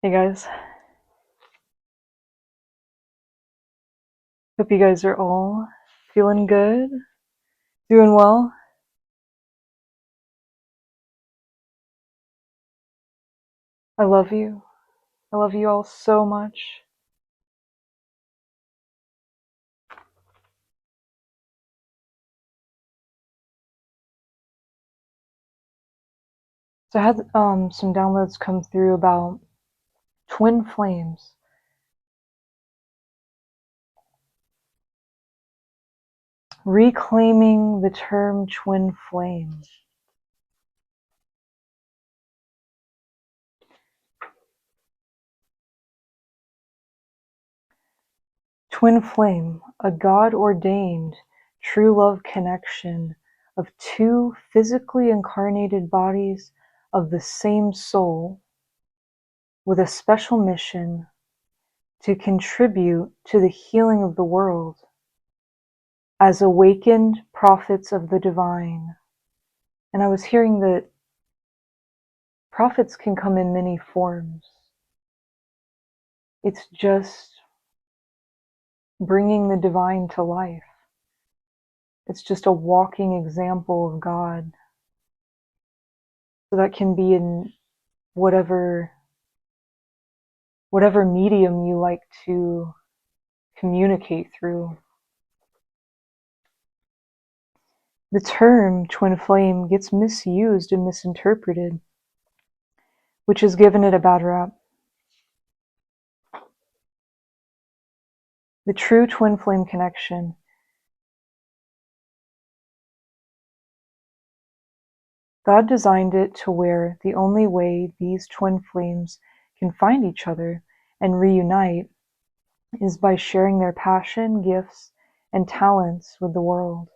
Hey guys, hope you guys are all feeling good, doing well. I love you. I love you all so much. So I had some downloads come through about twin flames. Reclaiming the term twin flame. Twin flame, a God-ordained true love connection of two physically incarnated bodies of the same soul with a special mission to contribute to the healing of the world as awakened prophets of the divine. And I was hearing that prophets can come in many forms. It's just bringing the divine to life. It's just a walking example of God. So that can be in whatever medium you like to communicate through. The term twin flame gets misused and misinterpreted, which has given it a bad rap. The true twin flame connection God designed it to where the only way these twin flames can find each other and reunite is by sharing their passion, gifts, and talents with the world,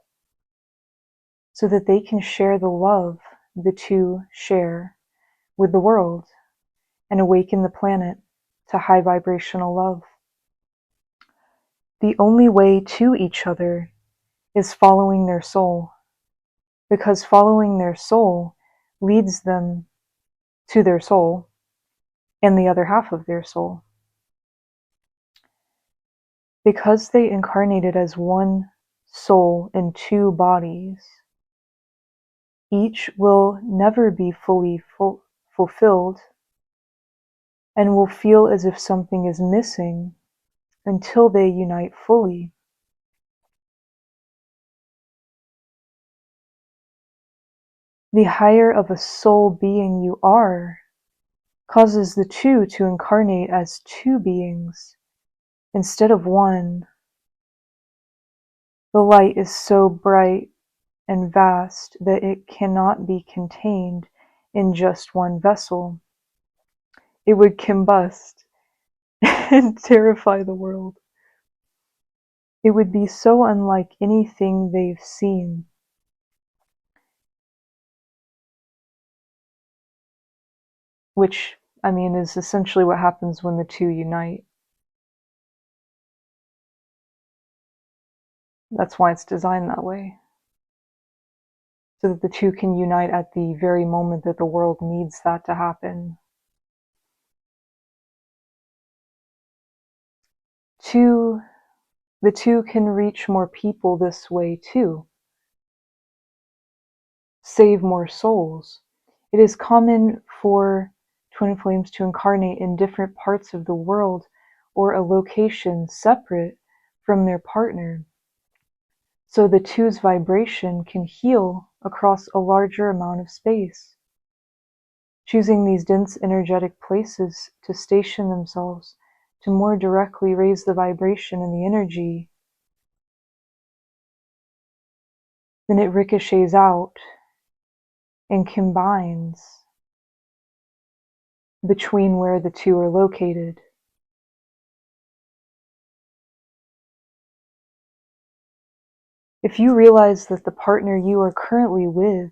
so that they can share the love the two share with the world and awaken the planet to high vibrational love. The only way to each other is following their soul, because following their soul leads them to their soul and the other half of their soul. Because they incarnated as one soul in two bodies, each will never be fully fulfilled and will feel as if something is missing until they unite fully. The higher of a soul being you are causes the two to incarnate as two beings instead of one. The light is so bright and vast that it cannot be contained in just one vessel. It would combust and terrify the world. It would be so unlike anything they've seen. Which, I mean, is essentially what happens when the two unite. That's why it's designed that way. So that the two can unite at the very moment that the world needs that to happen. The two can reach more people this way too. Save more souls. It is common for twin flames to incarnate in different parts of the world or a location separate from their partner, so the two's vibration can heal across a larger amount of space. Choosing these dense energetic places to station themselves to more directly raise the vibration and the energy, then it ricochets out and combines between where the two are located. If you realize that the partner you are currently with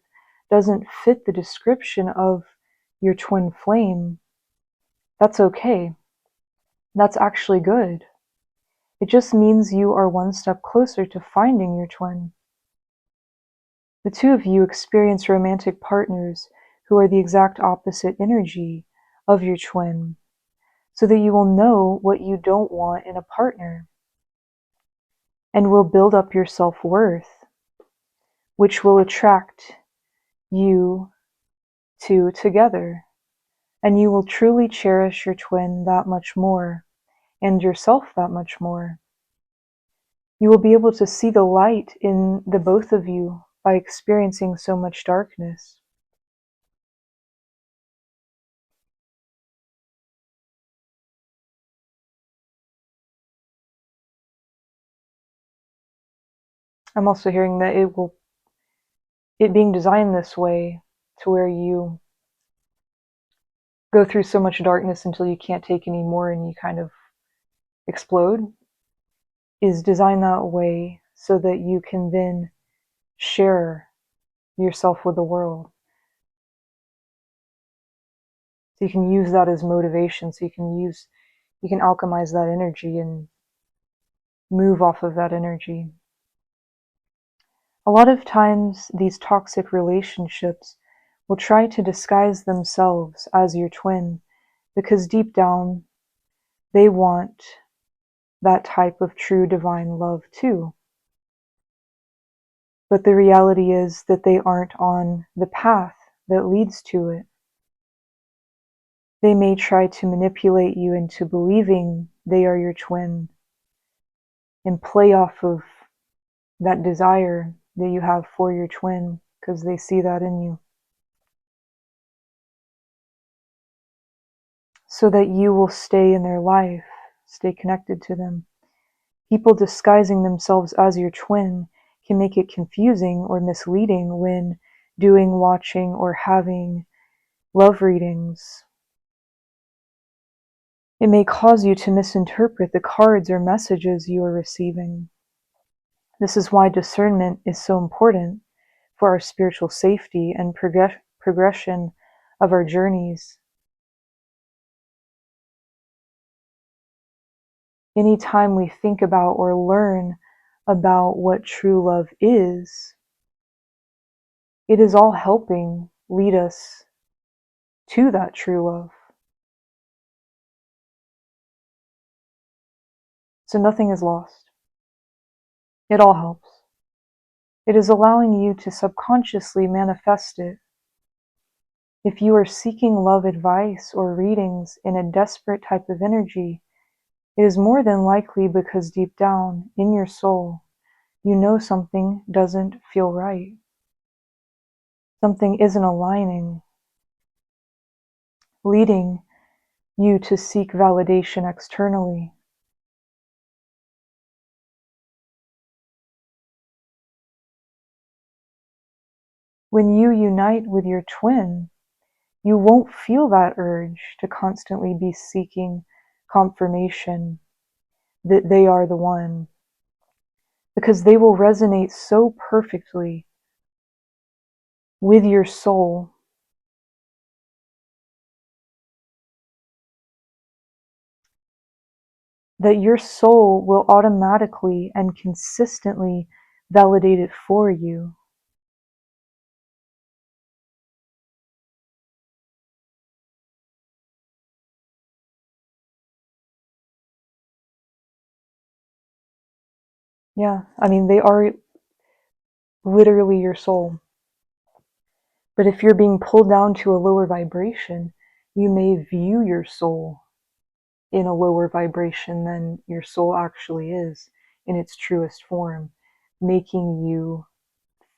doesn't fit the description of your twin flame, that's okay. That's actually good. It just means you are one step closer to finding your twin. The two of you experience romantic partners who are the exact opposite energy of your twin, so that you will know what you don't want in a partner and will build up your self-worth, which will attract you two together, and you will truly cherish your twin that much more and yourself that much more. You will be able to see the light in the both of you by experiencing so much darkness. I'm also hearing that it being designed this way to where you go through so much darkness until you can't take any more and you kind of explode, is designed that way so that you can then share yourself with the world. So you can use that as motivation, so you can alchemize that energy and move off of that energy. A lot of times these toxic relationships will try to disguise themselves as your twin because deep down they want that type of true divine love too. But the reality is that they aren't on the path that leads to it. They may try to manipulate you into believing they are your twin and play off of that desire that you have for your twin because they see that in you, so that you will stay in their life, stay connected to them. People disguising themselves as your twin can make it confusing or misleading when doing, watching, or having love readings. It may cause you to misinterpret the cards or messages you are receiving. This is why discernment is so important for our spiritual safety and progression of our journeys. Anytime we think about or learn about what true love is, it is all helping lead us to that true love. So nothing is lost. It all helps. It is allowing you to subconsciously manifest it. If you are seeking love advice or readings in a desperate type of energy, it is more than likely because deep down in your soul, you know something doesn't feel right. Something isn't aligning, leading you to seek validation externally. When you unite with your twin, you won't feel that urge to constantly be seeking confirmation that they are the one, because they will resonate so perfectly with your soul that your soul will automatically and consistently validate it for you. Yeah, I mean, they are literally your soul. But if you're being pulled down to a lower vibration, you may view your soul in a lower vibration than your soul actually is in its truest form, making you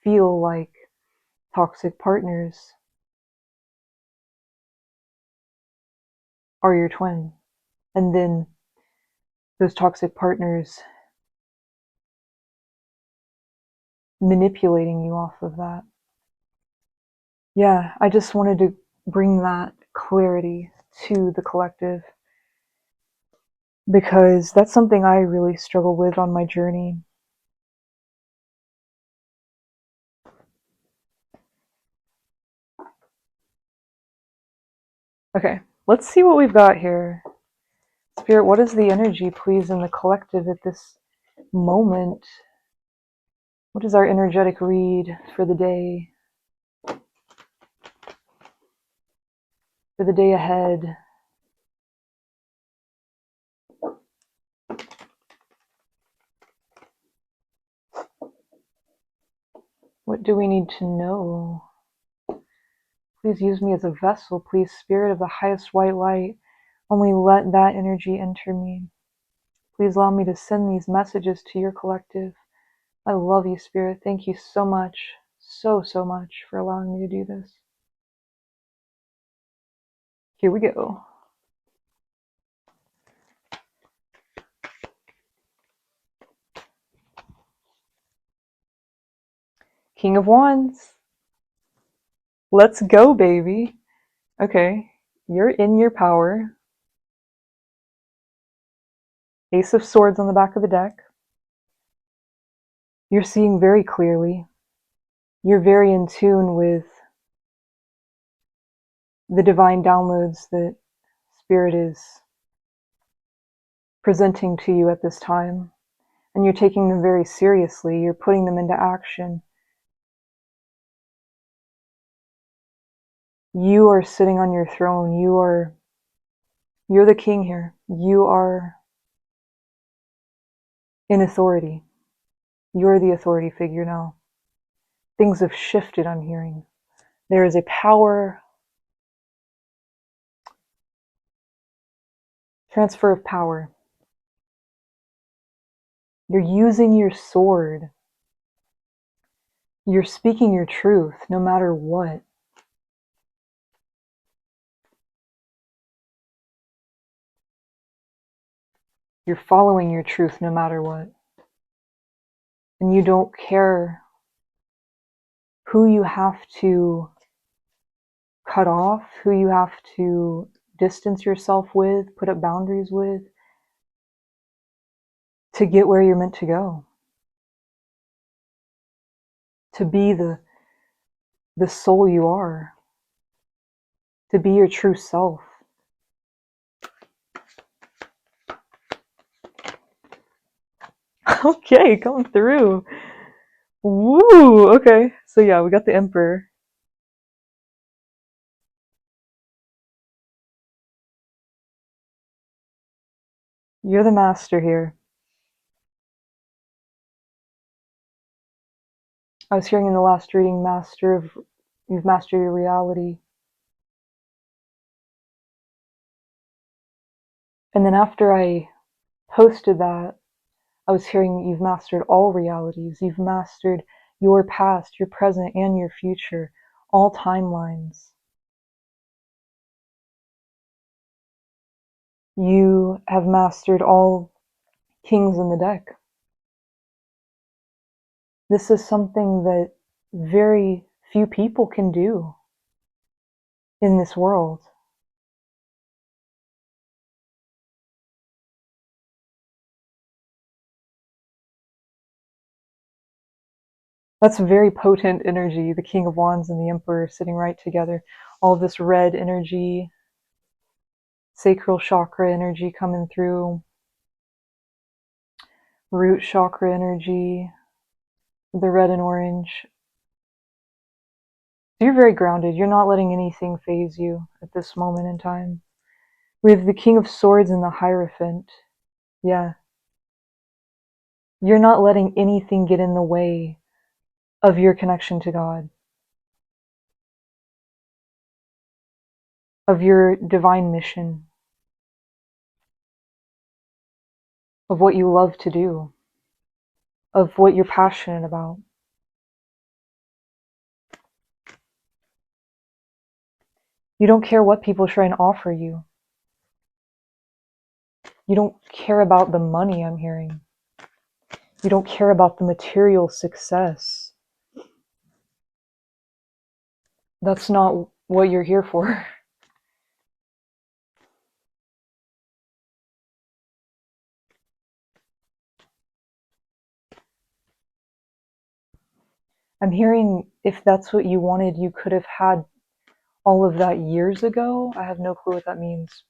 feel like toxic partners are your twin. And then those toxic partners manipulating you off of that. Yeah, I just wanted to bring that clarity to the collective because that's something I really struggle with on my journey. Okay, let's see what we've got here. Spirit, what is the energy, please, in the collective at this moment? What is our energetic read for the day? For the day ahead? What do we need to know? Please use me as a vessel, please, Spirit of the highest white light. Only let that energy enter me. Please allow me to send these messages to your collective. I love you, Spirit. Thank you so much, so much for allowing me to do this. Here we go. King of Wands. Let's go, baby. Okay, you're in your power. Ace of Swords on the back of the deck. You're seeing very clearly. You're very in tune with the divine downloads that Spirit is presenting to you at this time. And you're taking them very seriously. You're putting them into action. You are sitting on your throne. You're the king here. You are in authority. You're the authority figure now. Things have shifted, I'm hearing. There is a power, transfer of power. You're using your sword. You're speaking your truth, no matter what. You're following your truth, no matter what. And you don't care who you have to cut off, who you have to distance yourself with, put up boundaries with, to get where you're meant to go. To be the soul you are. To be your true self. Okay, coming through. Woo! Okay, so yeah, we got the Emperor. You're the master here. I was hearing in the last reading, you've mastered your reality. And then after I posted that, I was hearing you've mastered all realities. You've mastered your past, your present, and your future, all timelines. You have mastered all kings in the deck. This is something that very few people can do in this world. That's very potent energy, the King of Wands and the Emperor sitting right together. All this red energy, sacral chakra energy coming through, root chakra energy, the red and orange. You're very grounded. You're not letting anything faze you at this moment in time. We have the King of Swords and the Hierophant. Yeah. You're not letting anything get in the way of your connection to God, of your divine mission, of what you love to do, of what you're passionate about. You don't care what people try and offer you. You don't care about the money, I'm hearing. You don't care about the material success. That's not what you're here for. I'm hearing if that's what you wanted, you could have had all of that years ago. I have no clue what that means.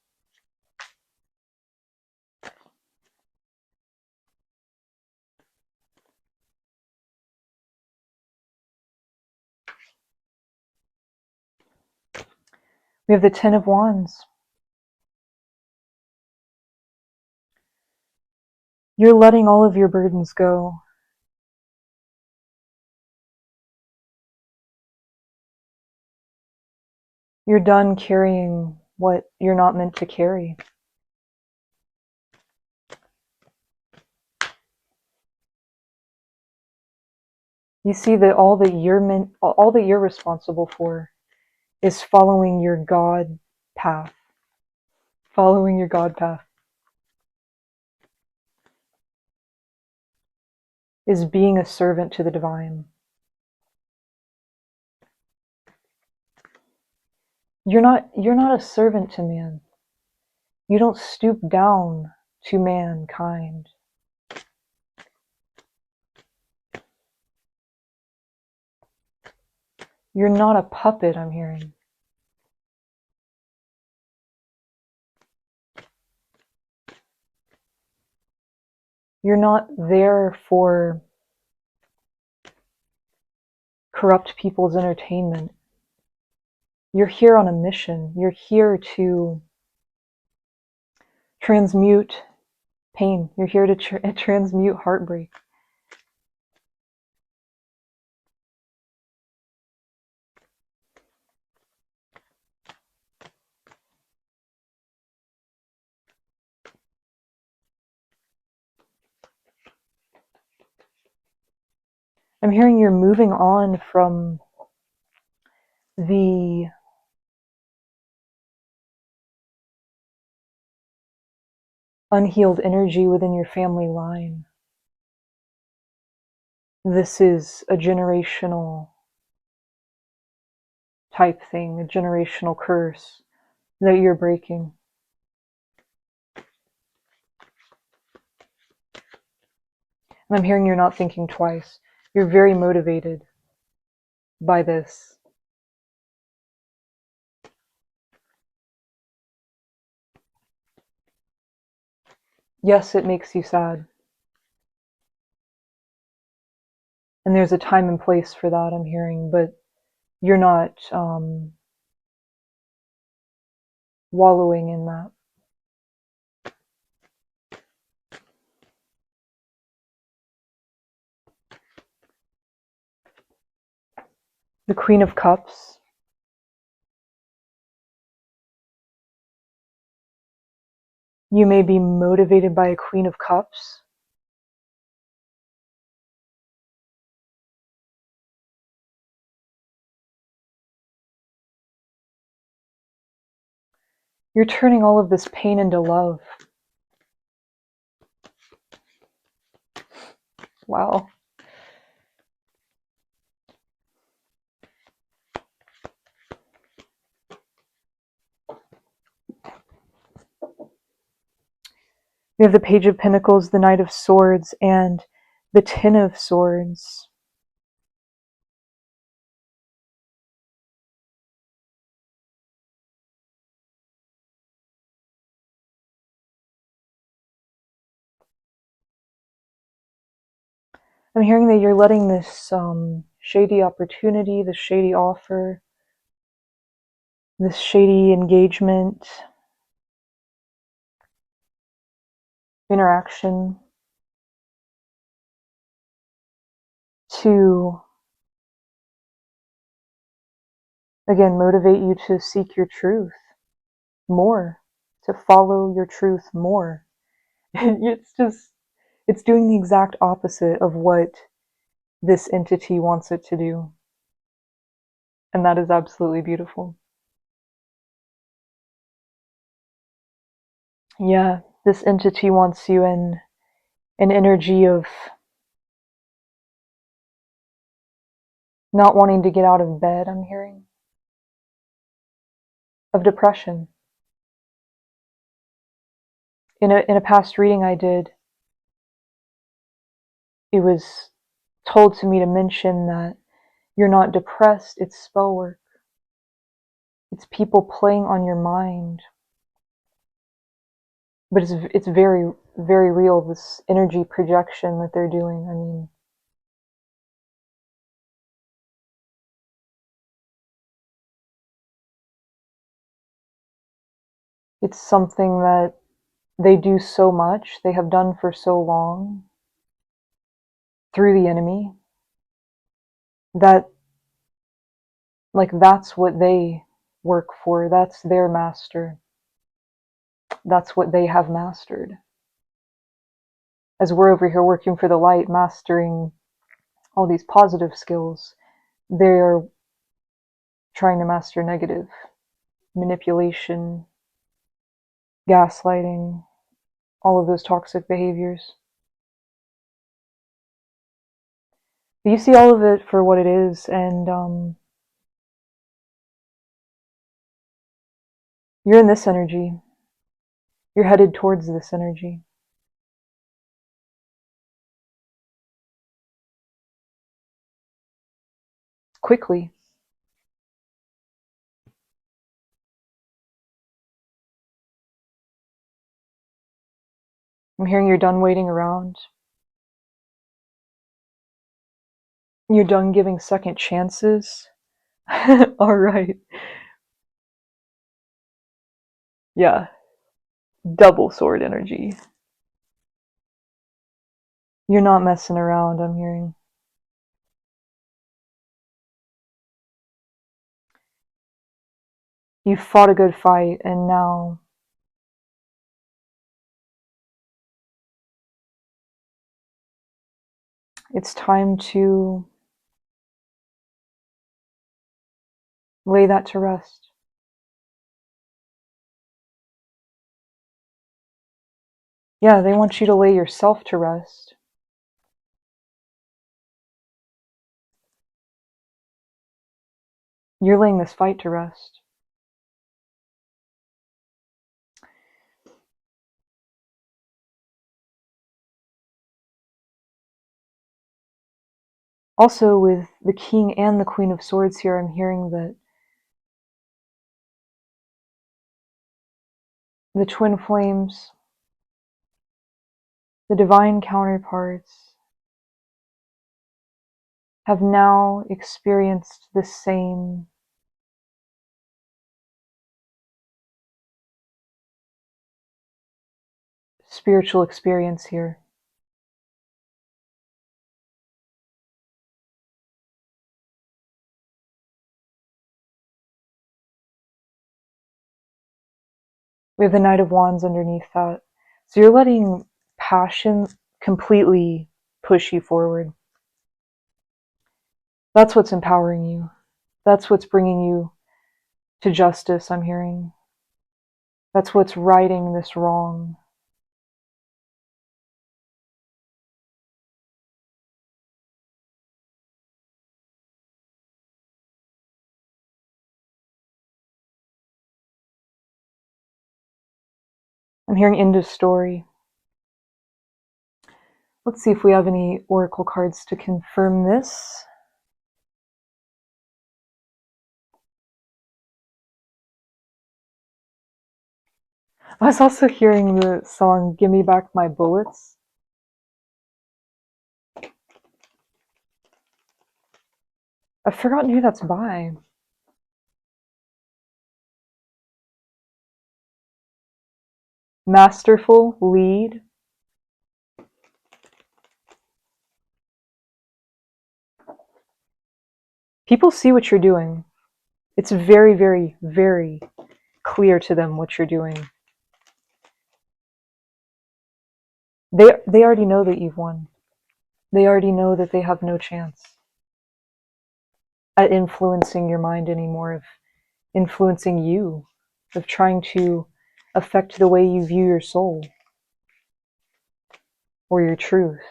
We have the Ten of Wands. You're letting all of your burdens go. You're done carrying what you're not meant to carry. You see that all that you're responsible for is following your God path. Following your God path is being a servant to the divine. You're not a servant to man. You don't stoop down to mankind. You're not a puppet, I'm hearing. You're not there for corrupt people's entertainment. You're here on a mission. You're here to transmute pain. You're here to transmute heartbreak. I'm hearing you're moving on from the unhealed energy within your family line. This is a generational type thing, a generational curse that you're breaking. And I'm hearing you're not thinking twice. You're very motivated by this. Yes, it makes you sad. And there's a time and place for that, I'm hearing, but you're not wallowing in that. The Queen of Cups. You may be motivated by a Queen of Cups. You're turning all of this pain into love. Wow. We have the Page of Pentacles, the Knight of Swords, and the Ten of Swords. I'm hearing that you're letting this shady opportunity, this shady offer, this shady engagement, interaction to, again, motivate you to seek your truth more, to follow your truth more. It's doing the exact opposite of what this entity wants it to do. And that is absolutely beautiful. Yeah, this entity wants you in an energy of not wanting to get out of bed, I'm hearing. Of depression. In a past reading I did, it was told to me to mention that you're not depressed, it's spell work. It's people playing on your mind. But it's very, very real, this energy projection that they're doing. I mean, it's something that they do so much, they have done for so long through the enemy, that, like, that's what they work for. That's their master. That's what they have mastered. As we're over here working for the light, mastering all these positive skills, they're trying to master negative, manipulation, gaslighting, all of those toxic behaviors. But you see all of it for what it is, and you're in this energy. You're headed towards this energy. Quickly. I'm hearing you're done waiting around. You're done giving second chances. All right. Yeah. Double sword energy. You're not messing around, I'm hearing. You fought a good fight, and now it's time to lay that to rest. Yeah, they want you to lay yourself to rest. You're laying this fight to rest. Also, with the King and the Queen of Swords here, I'm hearing that the twin flames, the divine counterparts, have now experienced the same spiritual experience here. We have the Knight of Wands underneath that. So you're letting passion completely push you forward. That's what's empowering you. That's what's bringing you to justice, I'm hearing. That's what's righting this wrong. I'm hearing end of story. Let's see if we have any oracle cards to confirm this. I was also hearing the song Give Me Back My Bullets. I've forgotten who that's by. Masterful lead. People see what you're doing. It's very, very, very clear to them what you're doing. They already know that you've won. They already know that they have no chance at influencing your mind anymore, of influencing you, of trying to affect the way you view your soul or your truth.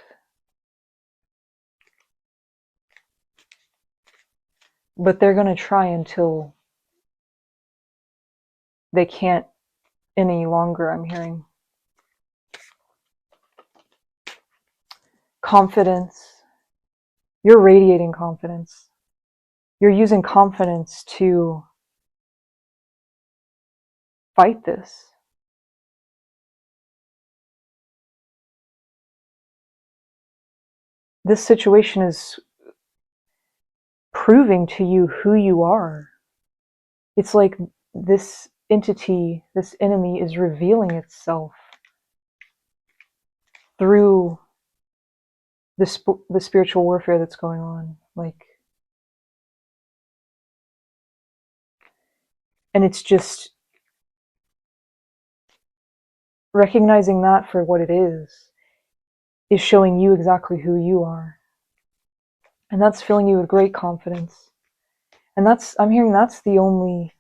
But they're going to try until they can't any longer, I'm hearing. Confidence. You're radiating confidence. You're using confidence to fight this. This situation is proving to you who you are. It's like this entity, this enemy, is revealing itself through the spiritual warfare that's going on. Like, And it's just recognizing that for what it is showing you exactly who you are. And that's filling you with great confidence. And I'm hearing that's the only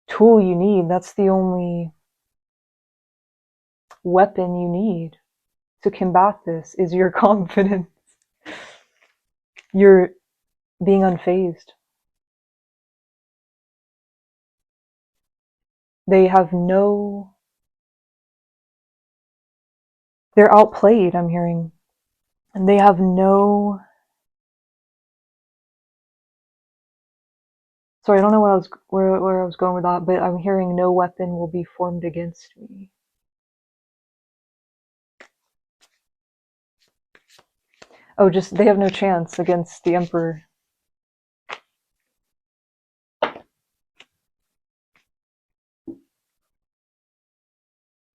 tool you need. That's the only weapon you need to combat this, is your confidence. You're being unfazed. They have they're outplayed, I'm hearing. And they have sorry, I don't know where I was going with that, but I'm hearing no weapon will be formed against me. Oh, just they have no chance against the Emperor.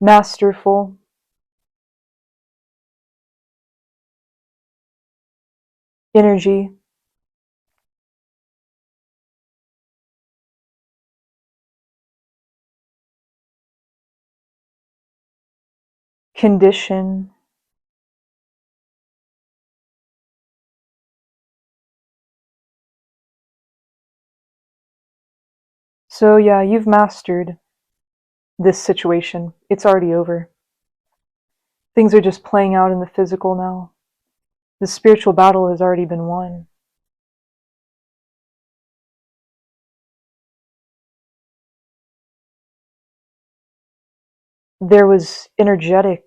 Masterful. Energy. Condition. So yeah, you've mastered this situation. It's already over. Things are just playing out in the physical now. The spiritual battle has already been won. There was energetic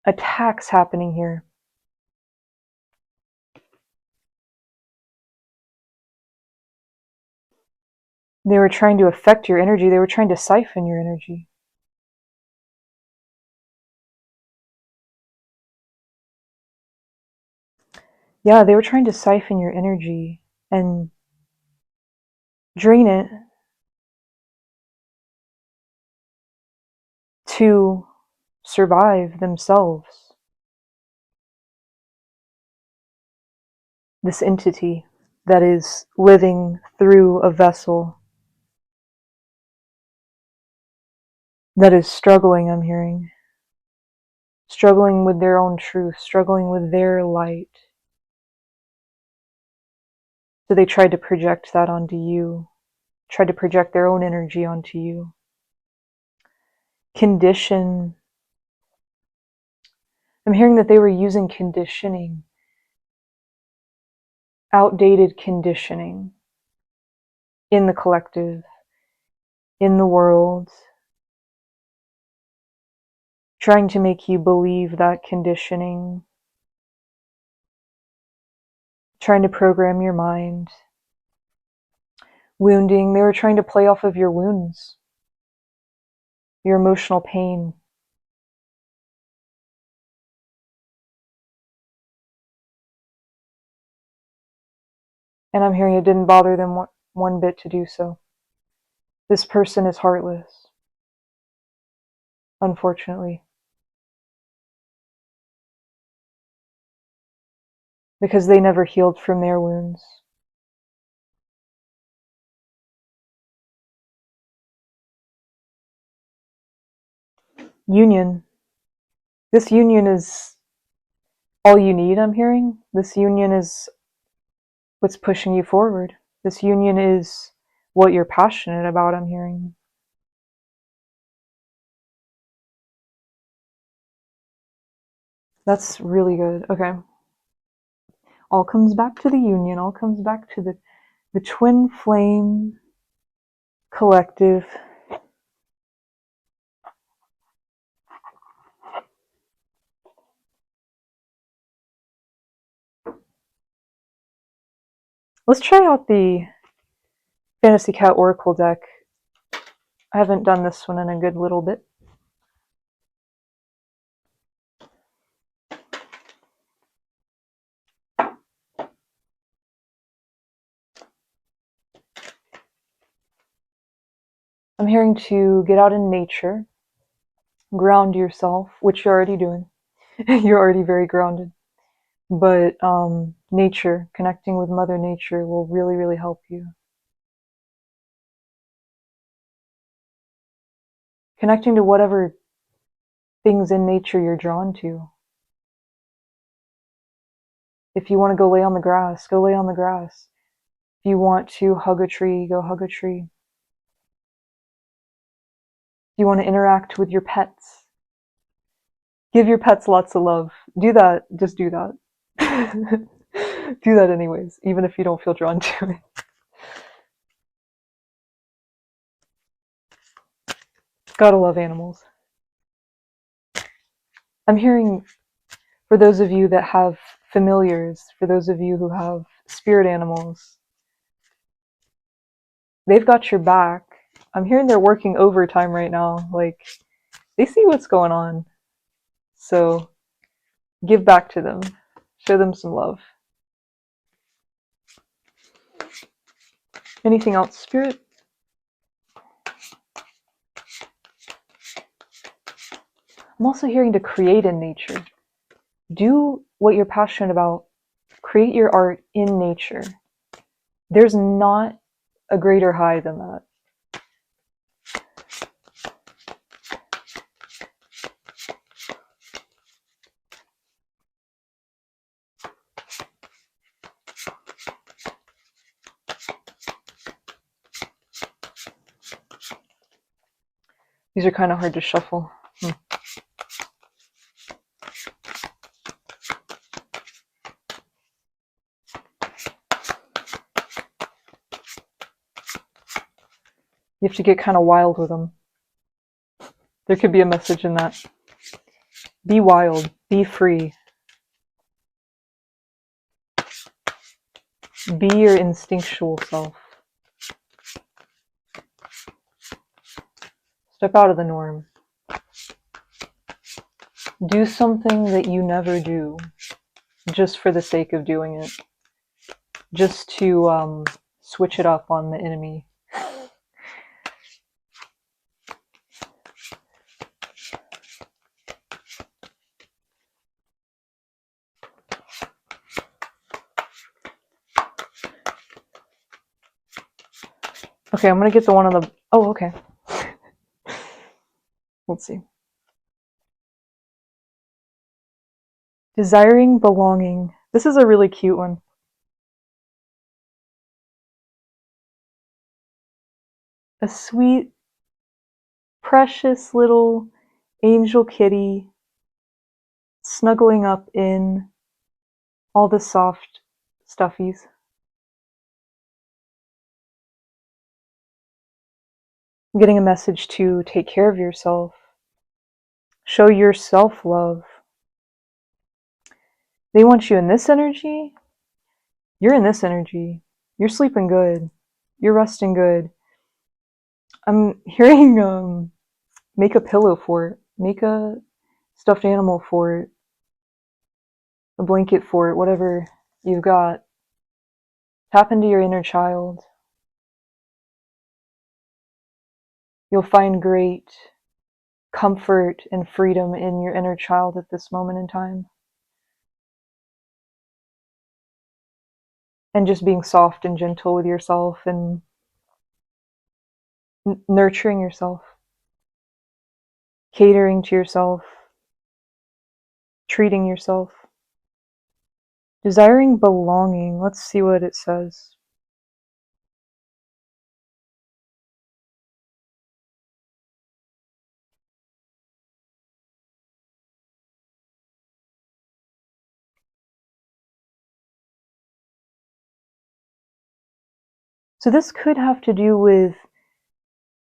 attacks happening here. They were trying to affect your energy. They were trying to siphon your energy. Yeah, they were trying to siphon your energy and drain it to survive themselves. This entity that is living through a vessel that is struggling, I'm hearing. Struggling with their own truth, struggling with their light. So they tried to project that onto you, tried to project their own energy onto you. Condition. I'm hearing that they were using conditioning, outdated conditioning in the collective, in the world, trying to make you believe that conditioning, trying to program your mind. Wounding. They were trying to play off of your wounds, your emotional pain. And I'm hearing it didn't bother them one bit to do so. This person is heartless, unfortunately. Because they never healed from their wounds. Union. This union is all you need, I'm hearing. This union is what's pushing you forward. This union is what you're passionate about, I'm hearing. That's really good. Okay. All comes back to the union. All comes back to the twin flame collective. Let's try out the Fantasy Cat Oracle deck. I haven't done this one in a good little bit. I'm hearing to get out in nature, ground yourself, which you're already doing. You're already very grounded. But nature, connecting with Mother Nature will really, really help you. Connecting to whatever things in nature you're drawn to. If you want to go lay on the grass, go lay on the grass. If you want to hug a tree, go hug a tree. If you want to interact with your pets, give your pets lots of love. Do that. Just do that. Do that anyways, even if you don't feel drawn to it. Gotta love animals. I'm hearing, for those of you that have familiars, for those of you who have spirit animals, they've got your back. I'm hearing they're working overtime right now. Like, they see what's going on. So, give back to them. Show them some love. Anything else, Spirit? I'm also hearing to create in nature. Do what you're passionate about. Create your art in nature. There's not a greater high than that. These are kind of hard to shuffle. You have to get kind of wild with them. There could be a message in that. Be wild. Be free. Be your instinctual self. Step out of the norm. Do something that you never do, just for the sake of doing it. Just to switch it up on the enemy. Okay, I'm gonna get the one on the... Oh, okay. Let's see. Desiring belonging. This is a really cute one. A sweet, precious little angel kitty snuggling up in all the soft stuffies. I'm getting a message to take care of yourself. Show yourself love. They want you in this energy. You're in this energy. You're sleeping good. You're resting good. I'm hearing make a pillow for it. Make a stuffed animal for it. A blanket for it. Whatever you've got. Tap into your inner child. You'll find great comfort and freedom in your inner child at this moment in time. And just being soft and gentle with yourself and nurturing yourself. Catering to yourself. Treating yourself. Desiring belonging. Let's see what it says. So this could have to do with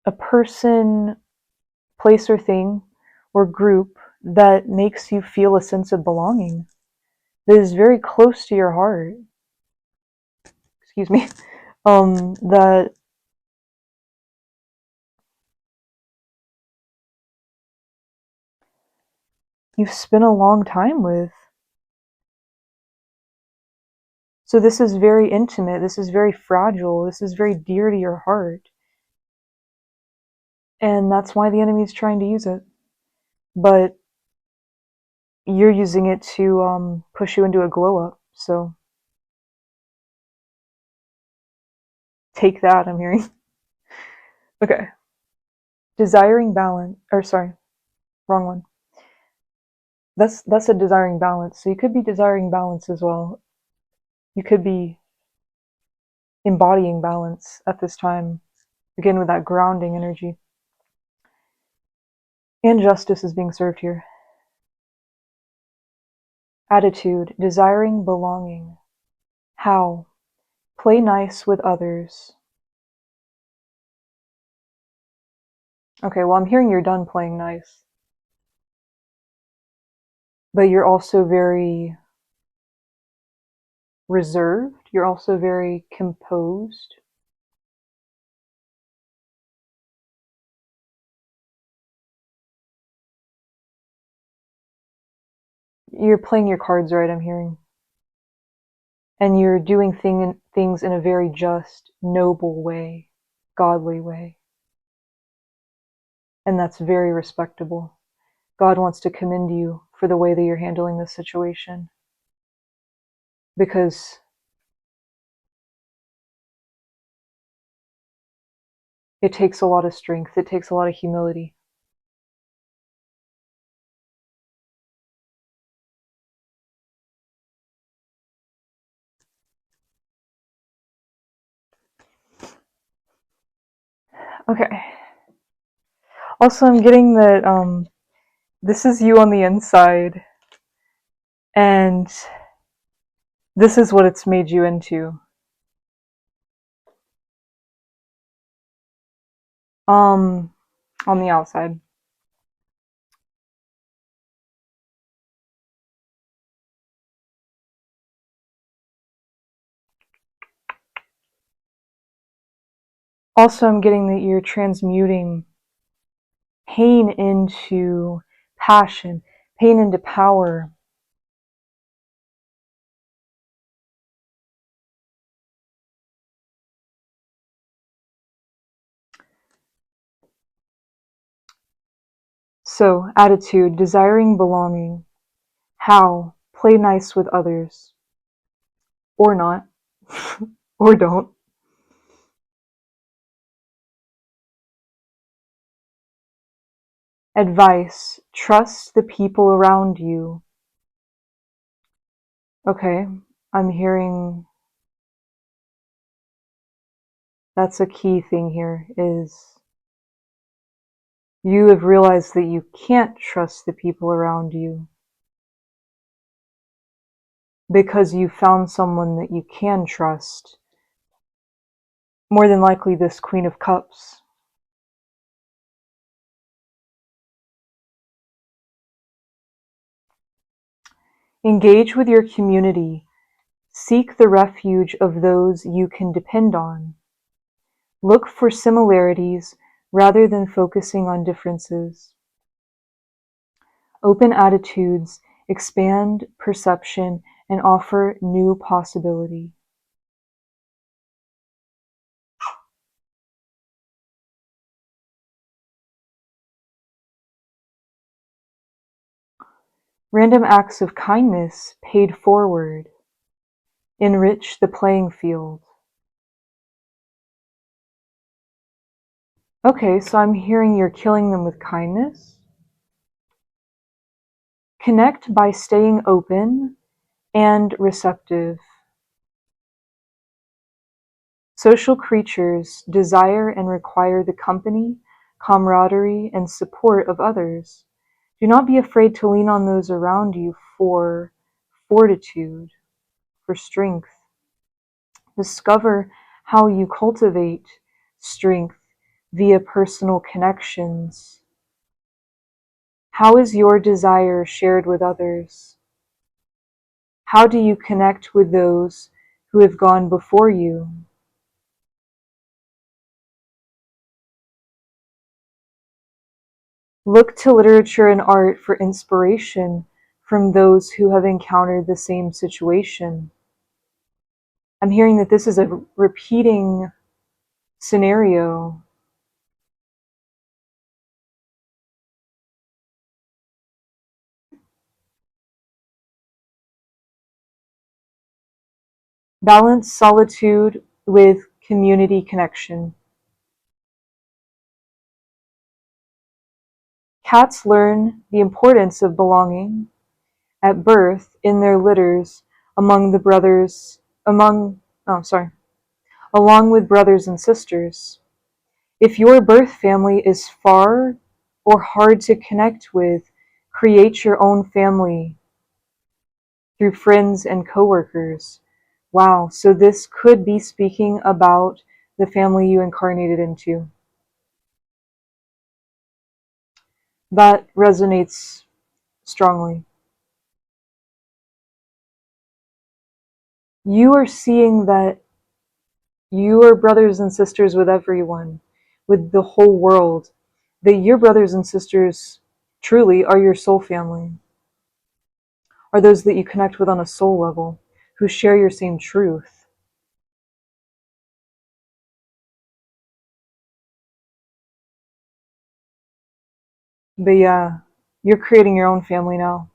a person, place, or thing, or group that makes you feel a sense of belonging, that is very close to your heart. Excuse me. That you've spent a long time with. So this is very intimate, this is very fragile, this is very dear to your heart. And that's why the enemy is trying to use it. But you're using it to push you into a glow up. So take that, I'm hearing. Okay. Desiring balance, or sorry, wrong one. That's a desiring balance. So you could be desiring balance as well. You could be embodying balance at this time. Again, with that grounding energy. And justice is being served here. Attitude, desiring belonging. How? Play nice with others. Okay, well, I'm hearing you're done playing nice. But you're also very reserved. You're also very composed. You're playing your cards right, I'm hearing. And you're doing things in a very just, noble way, godly way. And that's very respectable. God wants to commend you for the way that you're handling this situation. Because it takes a lot of strength. It takes a lot of humility. Okay. Also, I'm getting that this is you on the inside. And this is what it's made you into. On the outside. Also, I'm getting that you're transmuting pain into passion, pain into power. So, attitude, desiring belonging. How? Play nice with others. Or not. Or don't. Advice, trust the people around you. Okay, I'm hearing that's a key thing here is you have realized that you can't trust the people around you because you found someone that you can trust. More than likely this Queen of Cups. Engage with your community. Seek the refuge of those you can depend on. Look for similarities rather than focusing on differences. Open attitudes expand perception and offer new possibility. Random acts of kindness paid forward. Enrich the playing field. Okay, so I'm hearing you're killing them with kindness. Connect by staying open and receptive. Social creatures desire and require the company, camaraderie, and support of others. Do not be afraid to lean on those around you for fortitude, for strength. Discover how you cultivate strength via personal connections. How is your desire shared with others? How do you connect with those who have gone before you? Look to literature and art for inspiration from those who have encountered the same situation. I'm hearing that this is a repeating scenario. Balance solitude with community connection. Cats learn the importance of belonging at birth in their litters among the brothers, along with brothers and sisters. If your birth family is far or hard to connect with, create your own family through friends and coworkers. Wow, so this could be speaking about the family you incarnated into. That resonates strongly. You are seeing that you are brothers and sisters with everyone, with the whole world, that your brothers and sisters truly are your soul family, are those that you connect with on a soul level, who share your same truth. But yeah, you're creating your own family now.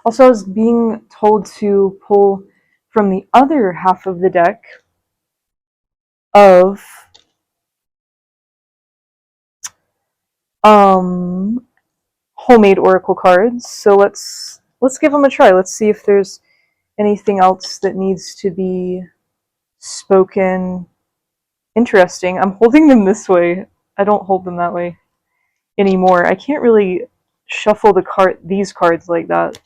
Also, I was being told to pull from the other half of the deck of homemade oracle cards. So let's give them a try. Let's see if there's anything else that needs to be spoken. Interesting. I'm holding them this way. I don't hold them that way anymore. I can't really shuffle these cards like that.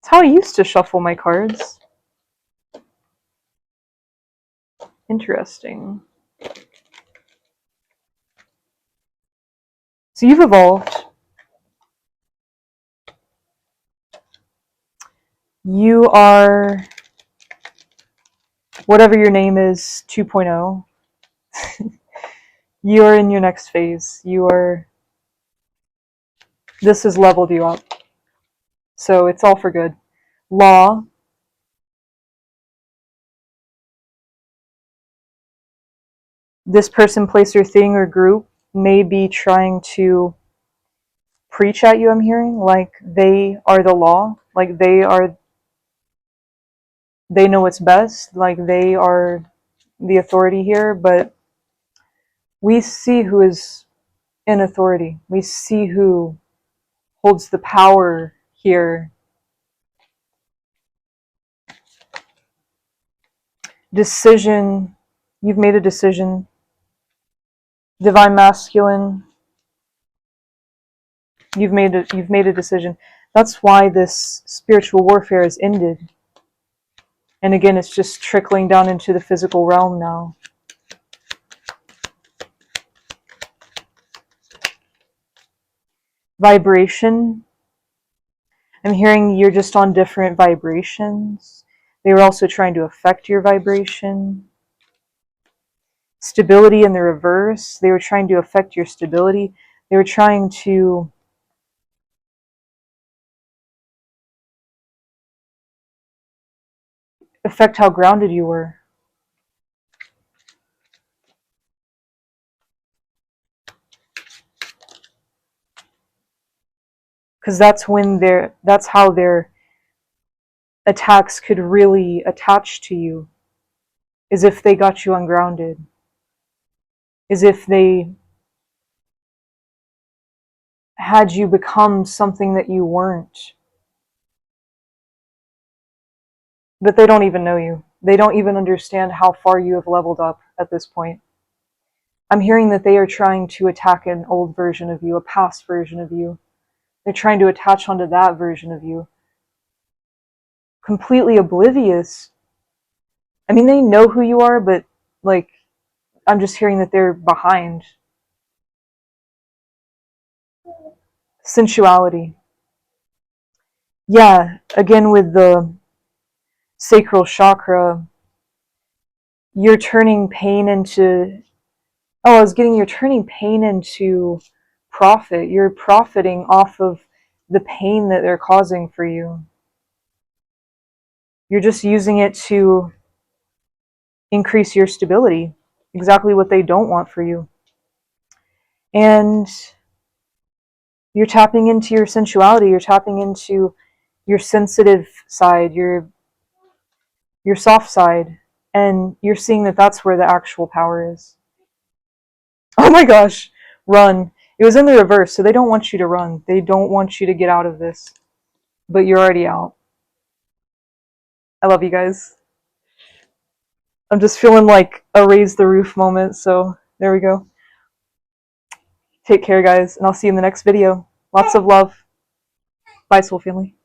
It's how I used to shuffle my cards. Interesting. So you've evolved. You are whatever your name is, 2.0. You are in your next phase. This has leveled you up. So it's all for good. Law. This person, place, or thing or group may be trying to preach at you, I'm hearing, like they are the law, like they know what's best, like they are the authority here, but we see who is in authority. We see who holds the power here. Decision. You've made a decision. Divine masculine. You've made a decision. That's why this spiritual warfare has ended. And again, it's just trickling down into the physical realm now. Vibration. I'm hearing you're just on different vibrations. They were also trying to affect your vibration. Stability in the reverse. They were trying to affect your stability. They were trying to affect how grounded you were. Because that's how their attacks could really attach to you, is if they got you ungrounded, is if they had you become something that you weren't. But they don't even know you. They don't even understand how far you have leveled up at this point. I'm hearing that they are trying to attack an old version of you, a past version of you. They're trying to attach onto that version of you. Completely oblivious. I mean, they know who you are, but like, I'm just hearing that they're behind. Sensuality. Yeah, again with the sacral chakra, you're turning pain into, you're turning pain into profit. You're profiting off of the pain that they're causing for you. You're just using it to increase your stability. Exactly what they don't want for you. And You're tapping into your sensuality. You're tapping into your sensitive side, your soft side, and you're seeing that that's where the actual power is. Oh my gosh, run. It was in the reverse, so they don't want you to run. They don't want you to get out of this, but you're already out. I love you guys. I'm just feeling like a raise the roof moment, so there we go. Take care, guys, and I'll see you in the next video. Lots of love. Bye, Soul Family.